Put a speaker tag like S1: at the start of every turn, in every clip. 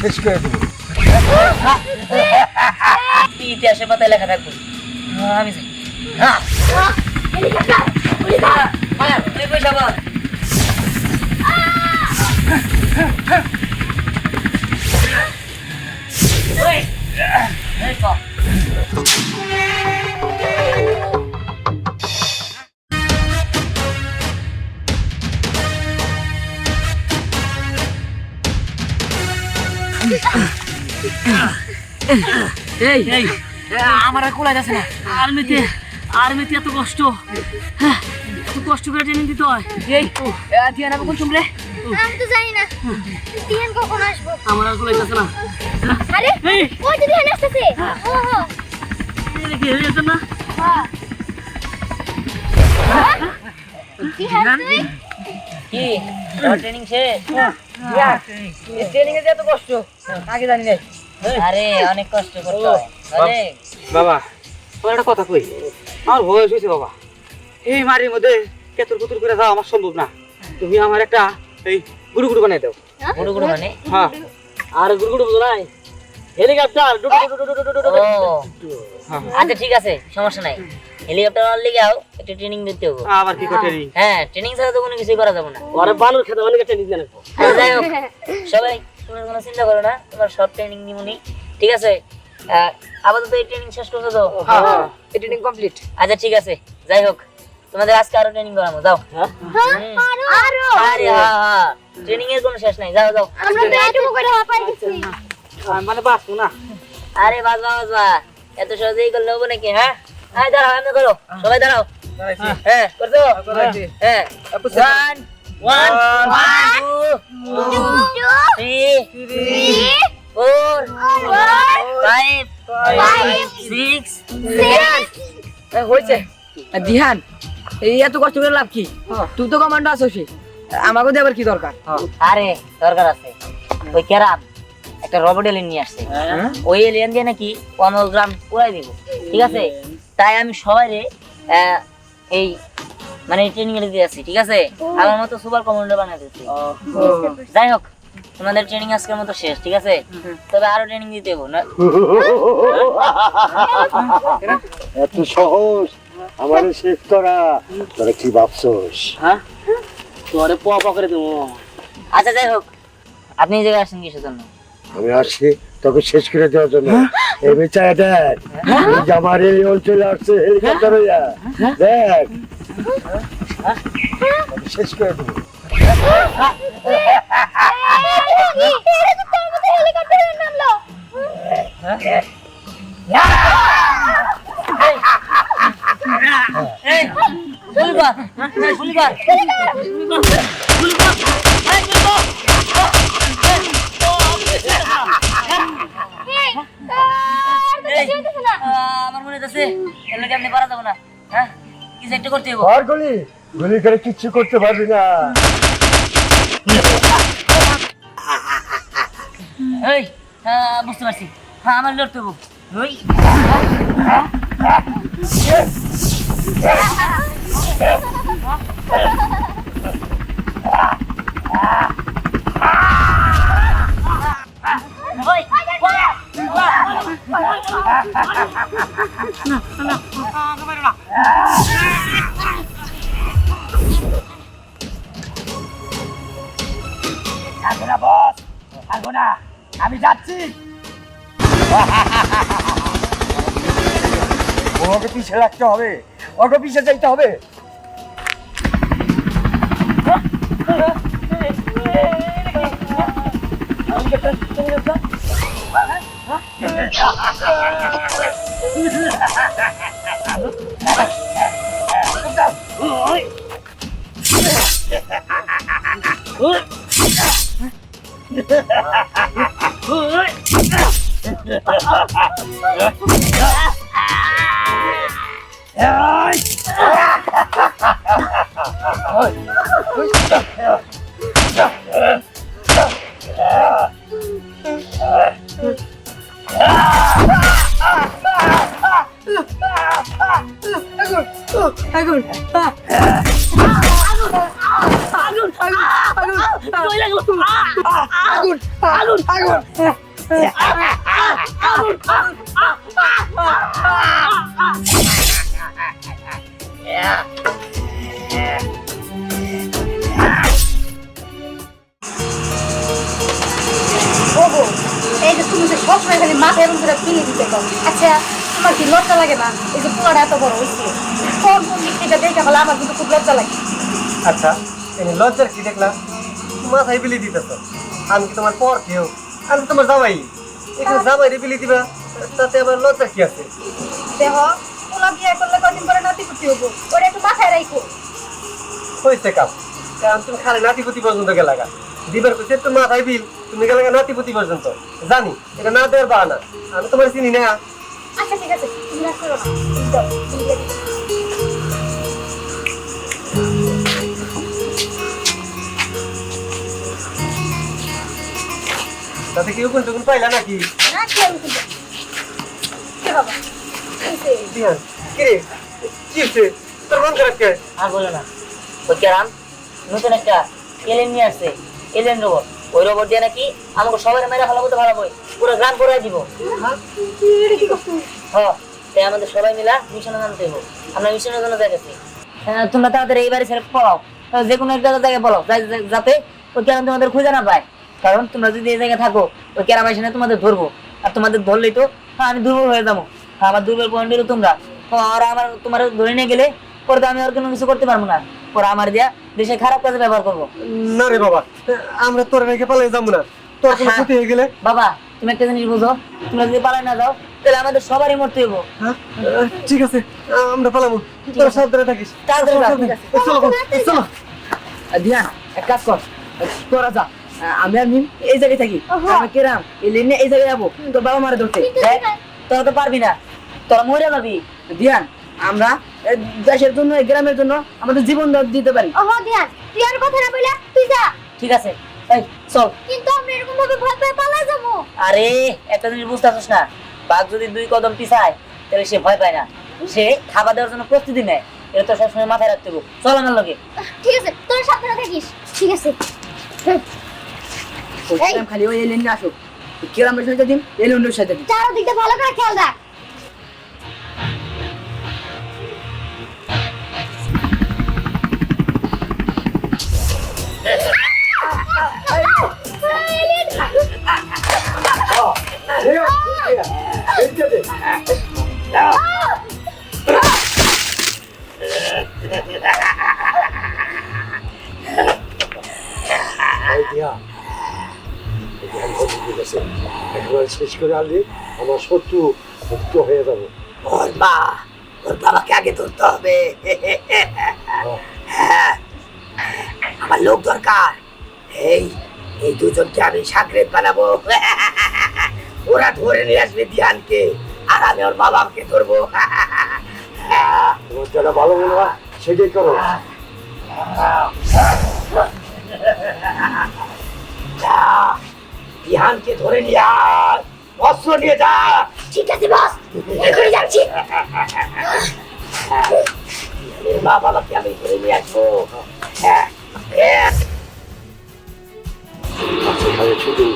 S1: শেষ করে দেবো।
S2: ইতিহাসের পাতায় লেখা থাকবো। আমি যাই। তুই পয়সা বল। এই এই আমার আর কোলা যাচ্ছে না। আর্মিতে এত কষ্ট, এত কষ্ট করে ট্রেনিং দিতে হয়। এই তিয়ান আমি কোন শুনলে?
S3: আমি তো জানি না তিয়ান কখন আসবো।
S2: আমার আর কোলা যাচ্ছে না।
S3: আরে ওই তো তিয়ান আসতেছে। ওহো
S2: এই কি হয়েছে না?
S3: হ্যাঁ তিয়ান তুই
S2: কি ট্রেনিং শেষ? এই ট্রেনিং এ যে এত কষ্ট আগে জানি না। আরে অনেক কষ্ট করতে হয়। অনেক
S4: বাবা তোমার একটা কথা কই, আমার বয়স হয়েছে বাবা, এই মারির মধ্যে কেতর কুতুর করে যাওয়া আমার সম্ভব না। তুমি আমার একটা এই গুড়ু গুড়ু বানাই দাও।
S2: গুড়ু গুড়ু মানে?
S4: হ্যাঁ
S2: আর গুড়ু গুড়ু বুঝো নাই? হেলিকপ্টার আচ্ছা ঠিক আছে, সমস্যা নাই। হেলিকপ্টার আর লিগাও একটু ট্রেনিং দিতে হবে।
S4: আবার কি করি?
S2: হ্যাঁ ট্রেনিং ছাড়া তো কোনো কিছুই করা যাবে না।
S4: আরে বালুর খেতে অনেক ট্রেনিং দেন।
S2: যাই হোক সবাই তুমি কোনো চিন্তা করো না, তোমার সব ট্রেনিং নিমুনি ঠিক আছে। আপাতত এই ট্রেনিং শেষ করছো তো?
S4: হ্যাঁ
S2: এই ট্রেনিং কমপ্লিট। আচ্ছা ঠিক আছে, যাই হোক তোমাদের আজকে আরো ট্রেনিং করাবো, যাও।
S3: আরো
S2: আরে হ্যাঁ ট্রেনিং এর কোনো শেষ নাই, যাও যাও।
S3: আমরা তো এটুকু করে পাইছি।
S4: মানে বাঁচবো না।
S2: আরে বাজবা বাজবা এত সহজেই করলে হবে নাকি? হ্যাঁ হ্যাঁ দাঁড়াও, এমনি করো, সবাই দাঁড়াও। হ্যাঁ করছো? হ্যাঁ 1 2 3 4 5 6
S5: হয়েছে দিহান, এই এত কষ্ট করে লাভ কি? তুই তো কমান্ডো আছিস, আমাকে দিয়ে আবার কি দরকার?
S2: আরে দরকার আছে। ওই কেরাম একটা রবট এলিয়েন নিয়ে আসছে, ওই এলিয়েন দিয়ে নাকি 15 গ্রাম পুরাই দিব, ঠিক আছে? তাই আমি সবাইরে এই মানে ট্রেনিং এর দিয়ে আছি, ঠিক আছে? আমার মতো সুপার কমান্ডো বানাই দিচ্ছি। যাই হোক তোমাদের ট্রেনিং আজকের মতো শেষ, ঠিক আছে? তবে আরো ট্রেনিং দিতে হবে না।
S1: এত সহজ আমার শেষ করা, তোরা কি ভাবছস?
S4: হ্যাঁ তোরে পোয়া করে দেবো।
S2: আচ্ছা যাই হোক, আপনি এই জায়গায় আসছেন কিসের জন্য?
S1: আমি আসছি তোকে শেষ করে দেওয়ার জন্য। এই বেচারা দেখ, এই যে আমার এই অঞ্চলে আসছে হেলিকপ্টার হইয়া, দেখ তোকে শেষ করে দেবো।
S3: হেলিকপ্টারে নামলো।
S2: এই গুলবার গুলবার আমার মনে হচ্ছে এর লাগে আপনি পারা যাবো না। হ্যাঁ কিছু একটা করতে হবে।
S1: আর গুলি গুলি করে কিচ্ছু করতে পারবি না।
S2: এই বুঝতে পারছি, হ্যাঁ আমার লড়তে হবে। ওই
S1: আমি যাচ্ছি। ওকে পিছে রাখতে হবে, ওকে পিছে যাইতে হবে।
S5: আগুন
S3: ওগো এই যে তুমি যে সবসময় খালি মাথায় এরকম করে ফিলে দিতে পারো আচ্ছা তোমার কি লজ্জা লাগে না এই যে পোলাটা এত বড় হয়েছে কোন কোন দিক থেকে দেখে বলে আমার কিন্তু খুব লজ্জা লাগে
S6: আচ্ছা এই লজ্জার কি দেখলাম মাথায় বিলি দিতেছ আমি কি তোমার পর কেউ আমি তোমার জামাই এখানে জামাই রে বিলি দিবা তাতে আবার লজ্জা কি আছে
S3: দেহ পোলা বিয়ে করলে কদিন পরে নাতি পুতি হবো ওটা একটু মাথায় রাখো
S6: হয়েছে কাম কারণ তুমি খালি নাতিপতি পর্যন্ত গেলাগা দিবার কইছে তো মাথায় বিল তুমি গেলাগা নাতিপতি পর্যন্ত জানি এটা না দেওয়ার বাহানা আমি তোমার চিনি না
S3: আচ্ছা ঠিক আছে তুমি রাগ করো না দাও, তুমি দিয়ে দিও।
S6: তাতে কি কোন টুকুন পাইলা নাকি
S3: না কি আমি কিন্তু কি বাবা
S6: দিয়ান কিরে কি হচ্ছে তোর মন খারাপ কে
S2: আর বলো না ওই কেরাম নতুন একটা এলিয়েন নিয়ে আসছে এলিয়েন রোবট ওই রোবট দিয়ে নাকি আমাকে সবাই মেরে ফেলাবো তো ভালো বই পুরো গ্রাম করে দিব হ্যাঁ তাই আমাদের সবাই মিলা মিশনে নামতে হইব আমরা মিশনের জন্য দেখেছি তোমরা তাড়াতাড়ি এইবারে ছেড়ে পড়াও যে কোনো একটা জায়গায় বলো যাতে ওই কেরাম তোমাদের খুঁজে না পায় কারণ তোমরা যদি এই জায়গায় থাকো ওই কেরাম এসে না তোমাদের ধরবো আর তোমাদের ধরলেই তো আমি দুর্বল হয়ে যাবো আমার দুর্বল পয়েন্ট হলো তোমরা আর আমার তোমার ধরে নিয়ে গেলে পরে তো আমি আর কোনো কিছু করতে পারবো না পরে আমার দিয়া দেশে খারাপ কাজে ব্যবহার করবো
S6: না রে বাবা আমরা তোর রেখে পালাই যাবো না তোর কোনো ক্ষতি হয়ে গেলে
S2: বাবা তুমি একটা জিনিস বুঝো তোমরা যদি পালাই না যাও তাহলে আমাদের সবারই মরতে হইব
S6: হ্যাঁ ঠিক আছে আমরা পালাবো তোর সাবধানে থাকিস
S2: তাড়াতাড়ি যাও, ঠিক আছে।
S6: চলো চলো
S5: ধ্যান এক কাজ কর তোরা যা আমি আর মিম এই জায়গায় থাকি আমি কেরাম এই লেনে এই জায়গায় যাবো তোর বাবা মারে ধরতে
S2: দেখ তোরা তো পারবি না তোরা মরে যাবি
S5: ধ্যান আমরা দেশের জন্য এই গ্রামের জন্য আমাদের জীবন দিতে পারি
S3: ওহো ধ্যান তুই আর কথা না বইলা তুই যা
S2: ঠিক আছে এই চল
S3: কিন্তু আমরা এরকম ভাবে ভয় পেয়ে পালা যাবো
S2: আরে একটা জিনিস বুঝতে পারছিস না বাঘ যদি 2 কদম পিছায় তাহলে সে ভয় পায় না সে খাবার দেওয়ার জন্য প্রস্তুতি নেয় এটা তো সবসময় মাথায় রাখতে হবে চল আমার লগে
S3: ঠিক আছে তোর সাবধানে থাকিস ঠিক আছে এই।
S5: খালি ওই লেনে আসুক কেরামের সাথে দিন এলেন্ডের সাথে দিন
S3: চারদিকটা ভালো করে খেয়াল রাখ
S1: শেষ করে আনলে আমার শত্রু মুক্ত হয়ে যাবো
S5: ওর বাবাকে আগে ধরতে হবে হ্যাঁ আমার লোক দরকার এই এই দুজনকে আমি সাকরেত বানাবো ওরা ধরে নিয়ে আসবে ধ্যানকে আর আমি ওর বাবাকে ধরবো
S1: তোমার যেটা ভালো মনে হয় সেটাই করো
S5: ধ্যানকে ধরে নিয়ে আয় অস্ত্র নিয়ে যা
S3: ঠিক আছে বস এখনই যাচ্ছি
S5: মা বাবাকে আমি ধরে নিয়ে আসবো
S1: সেখানে শুধু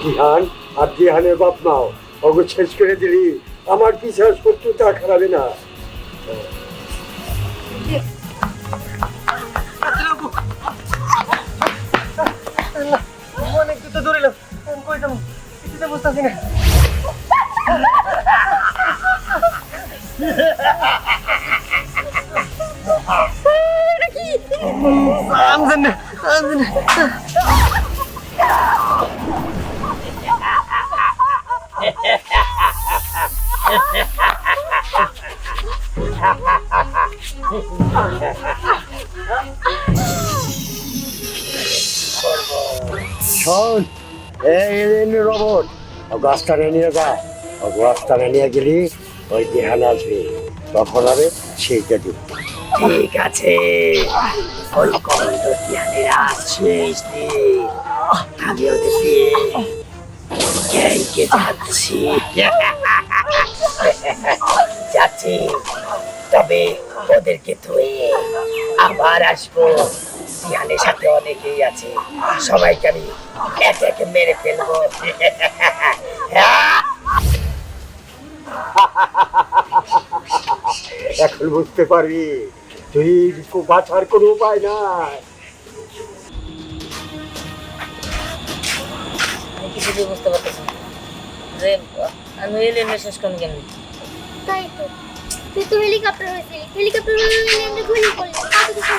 S1: দিহান আর দিহানের বাপ মাও ওকে শেষ করে দিলি আমার পিছনে শত্রুতা খারাপে না
S6: অনেক দুটো ধরিলাম কই যাবো কিছুতে বুঝতেছি না আমি জানি না
S1: শোন এই রোবট ও গাছটানে নিয়ে যা ও গাছটানে নিয়ে গেলি ওই দিহান আসবে তখন আরে সেইটা দিব
S5: ঠিক আছে ওই কন্দ ধ্যানের শেষ দিন আমি ওদেরকে কে যাচ্ছি যাচ্ছি তবে ওদেরকে ধুয়ে আবার আসবো। দিহানের সাথে অনেকেই আছে, সবাইকে আমি একে একে মেরে ফেলবো।
S1: এখন বুঝতে পারবি তুই বাঁচার কোনো উপায় নাই।
S2: আমি কিছুতেই বুঝতে পারতেছি না যে আমি এলিয়েন শেষ করবো কেমনি।
S7: তাই তো তুই তো হেলিকপ্টার হয়েছিলি, হেলিকপ্টার এনে গুলি করলি, কত কিছু।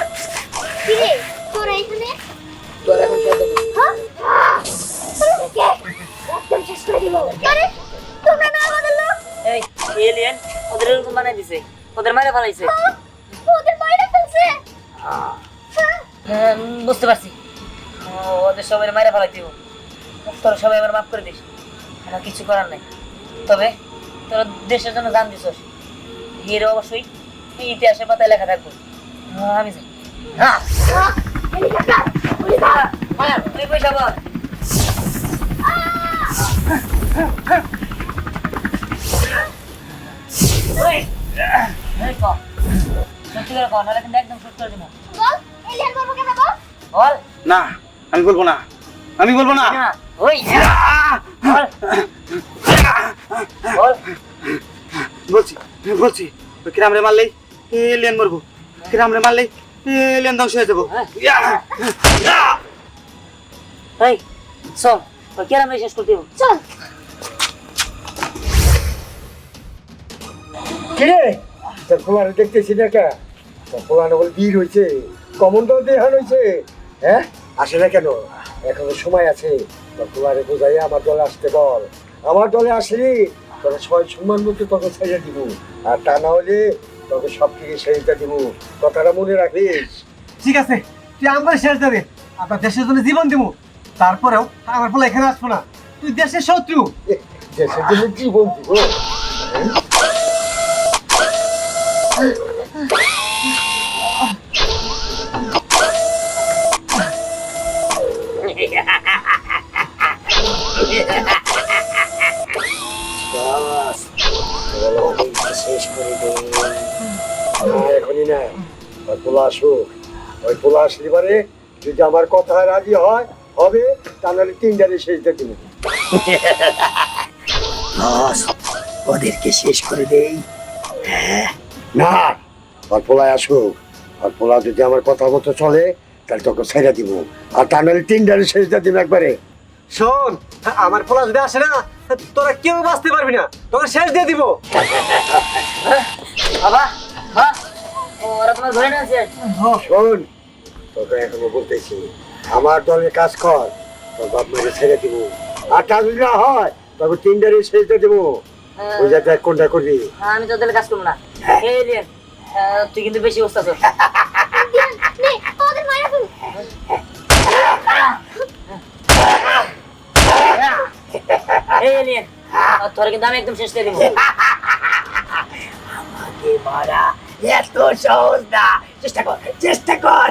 S7: কিরে তোরা এখানে?
S2: তোর এখন কত
S7: হ্যাঁ তোকে একদম শেষ করে দিব। আরে তোমরা না আমাদের লোক।
S2: এই এলিয়েন ওদের এরকম বানাই দিছে, ওদের মারে ফেলাইছে।
S7: হ্যাঁ, ওদের বাইরে ফেলছে। হ্যাঁ,
S2: বুঝতে পারছি, ওদের সবাই মারে ফেলাই দিব। তোরা সবাই এবার মাফ করে দিস, আমার কিছু করার নাই। তবে তোরা দেশের জন্য জান দিছস, হিরো অবশ্যই ইতিহাসের পাতায় লেখা থাকবো। আমি যাই।
S7: হেলিকপ্টার উড়ে যা।
S2: মায়া তুই পয়সা বল। সত্যি করে কর, নাহলে কিন্তু একদম শুট করে দিব।
S7: বল এলিয়েন করবো কেন বল?
S2: বল
S4: না আমি বলবো না, আমি বলবো না।
S2: না, ওই বল বল।
S4: বলছি বলছি, ওই কিরামরে মারলেই এলিয়েন মরবো, কিরামরে মারলেই এলিয়েন ধ্বংস হয়ে যাবো।
S2: এই চল, ওই কেরামে শেষ করতে দিব।
S7: চল।
S1: কিরে তোর পোলারে দেখতেছি না কে? তোর পোলানো বলে বীর হয়েছে, কমন্ডল দেহান হয়েছে। হ্যাঁ আসে না কেন? এখনো সময় আছে। তোর পোলারে বোঝাই আমার দলে আসতে বল। আমার দলে আসলি তোরা সবাই সম্মান মতো তোকে ছেড়ে দিব, আর তা না হলে তোকে সব থেকে ছেড়ে দিব। কথাটা মনে রাখিস।
S6: ঠিক আছে, তুই আমার শেষ দেবে, আপনার দেশের জন্য জীবন দিব, তারপরেও আমার বলে এখানে আসবো না। তুই দেশের শত্রু।
S1: দেশের জন্য জীবন দিব। শেষ করে দে। এখনই না, ওই পোলা আসুক। ওই পোলা আসলে পারে যদি আমার কথা রাজি হয় হবে, তা নাহলে 3টারে শেষ দিয়ে দিব।
S5: বস, ওদেরকে শেষ করে দেই।
S1: না, ওর পোলায় আসুক। ওর পোলা যদি আমার কথা মতো চলে তাহলে তোকে ছেড়ে দিব, আর তা নাহলে 3টারে শেষ দিয়ে দিব একবারে।
S6: শোন, আমার পোলা যদি আসে না, তোরা কেউ বাঁচতে পারবি না, তোকে শেষ দিয়ে দিব।
S2: বাবা হ্যাঁ, ওরা তোমার ধরে না আছে।
S1: শোন, তোকে এখনো বলতেছি, আমার দলে কাজ কর, তোর বাপ মাকে ছেড়ে দিব। আর তা যদি না হয় তবে 3টারে শেষ দিয়ে দিব। ওই জায়গায় কোনটা করবি?
S2: আমি তো তাহলে কাজ করবো না। এই এলিয়েন তুই কিন্তু বেশি অবস্থা তোর।
S7: এলিয়েন নে ওদের মারা ফেল।
S2: এই এলিয়েন তোর কিন্তু আমি একদম শেষ করে দিব।
S5: আমাকে মারা এত সহজ না, চেষ্টা কর, চেষ্টা কর।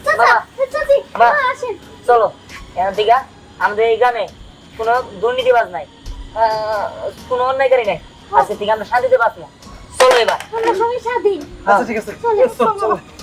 S2: বাবা
S7: চাচি
S2: বাবা
S7: আসেন।
S2: চলো এখান থেকে। আমাদের এই গ্রামে কোনো দুর্নীতিবাজ নাই, কোনো অন্যায়কারী নাই। আজকে থেকে আমরা শান্তিতে বাঁচবো। চলো এবার।
S7: আমরা সবাই স্বাধীন।
S6: আচ্ছা ঠিক আছে,
S7: চলো,
S6: চল,
S7: চলো।
S6: চল।